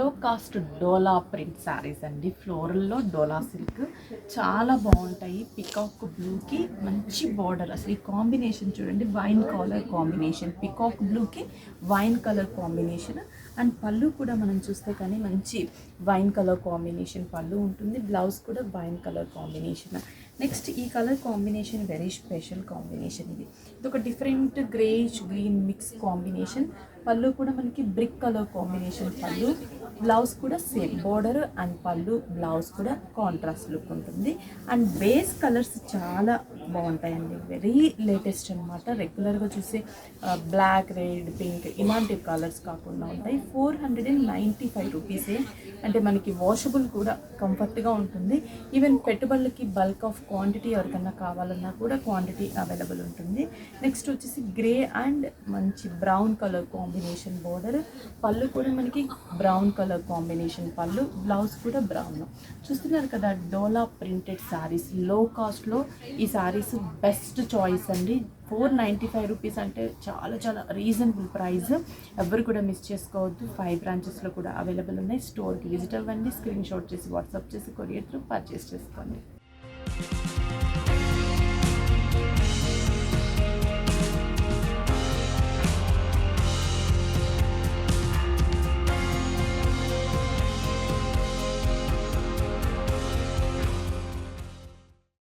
లో కాస్ట్ డోలా ప్రింట్ శారీస్ అండి. ఫ్లోరల్లో డోలా సిల్క్ చాలా బాగుంటాయి. పికాక్ బ్లూకి మంచి బార్డర్, అసలు ఈ కాంబినేషన్ చూడండి, వైన్ కలర్ కాంబినేషన్, పికాక్ బ్లూకి వైన్ కలర్ కాంబినేషన్. అండ్ పళ్ళు కూడా మనం చూస్తే కానీ మంచి వైన్ కలర్ కాంబినేషన్ పళ్ళు ఉంటుంది. బ్లౌజ్ కూడా వైన్ కలర్ కాంబినేషన్. నెక్స్ట్ ఈ colour combination very special combination. ఇది ఒక different greyish green mix combination. పళ్ళు కూడా మనకి బ్రిక్ కలర్ కాంబినేషన్ పళ్ళు. బ్లౌజ్ కూడా సేమ్ బోర్డర్ అండ్ పళ్ళు, బ్లౌజ్ కూడా కాంట్రాస్ట్ లుక్ ఉంటుంది. అండ్ బేస్ కలర్స్ చాలా బాగుంటాయండి, వెరీ లేటెస్ట్ అనమాట. రెగ్యులర్గా చూసే బ్లాక్, రెడ్, పింక్ ఇలాంటి కలర్స్ కాకుండా ఉంటాయి. 495 రూపీసే. అంటే మనకి వాషబుల్ కూడా కంఫర్ట్గా ఉంటుంది. ఈవెన్ పెట్టుబడులకి బల్క్ ఆఫ్ క్వాంటిటీ ఎవరికన్నా కావాలన్నా కూడా క్వాంటిటీ అవైలబుల్ ఉంటుంది. నెక్స్ట్ వచ్చేసి గ్రే అండ్ మంచి బ్రౌన్ కలర్ కాంబినేషన్ బోర్డర్. పళ్ళు కూడా మనకి బ్రౌన్ కలర్ కాంబినేషన్ పళ్ళు, బ్లౌజ్ కూడా బ్రౌన్. చూస్తున్నారు కదా, డోలా ప్రింటెడ్ శారీస్ లో కాస్ట్లో ఈ శారీస్ బెస్ట్ చాయిస్ అండి. 495 రూపీస్ అంటే చాలా చాలా రీజనబుల్ ప్రైస్. ఎవరు కూడా మిస్ చేసుకోవద్దు. 5 బ్రాంచెస్లో కూడా అవైలబుల్ ఉన్నాయి. స్టోర్కి విజిట్ అవ్వండి, స్క్రీన్ షాట్ చేసి వాట్సాప్ చేసి కొరియర్ త్రూ పర్చేస్ చేసుకోండి.